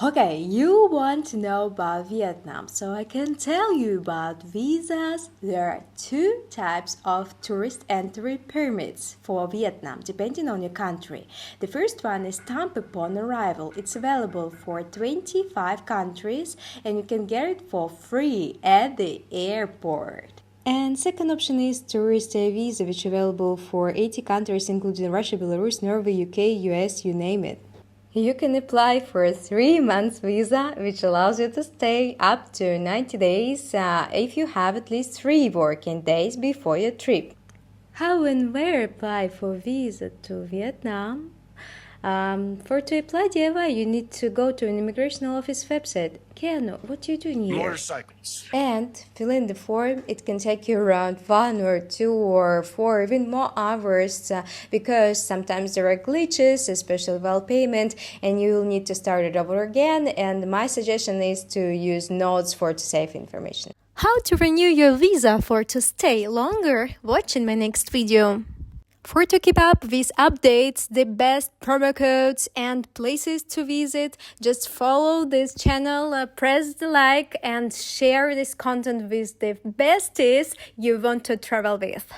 Okay, you want to know about Vietnam, so I can tell you about visas. There are two types of tourist entry permits for Vietnam, depending on your country. The first one is stamp upon arrival. It's available for 25 countries and you can get it for free at the airport. And second option is tourist visa, which is available for 80 countries, including Russia, Belarus, Norway, UK, US, you name it. You can apply for a 3-month visa, which allows you to stay up to 90 days if you have at least 3 working days before your trip. How and where apply for visa to Vietnam? To apply, Deva, you need to go to an immigration office website. Ken, what are you doing here? Motorcycles. And fill in the form. It can take you around 1 or 2 or 4, even more hours because sometimes there are glitches, especially while payment, and you will need to start it over again. And my suggestion is to use notes to save information. How to renew your visa to stay longer? Watch in my next video. To keep up with updates, the best promo codes and places to visit, just follow this channel, press the like and share this content with the besties you want to travel with.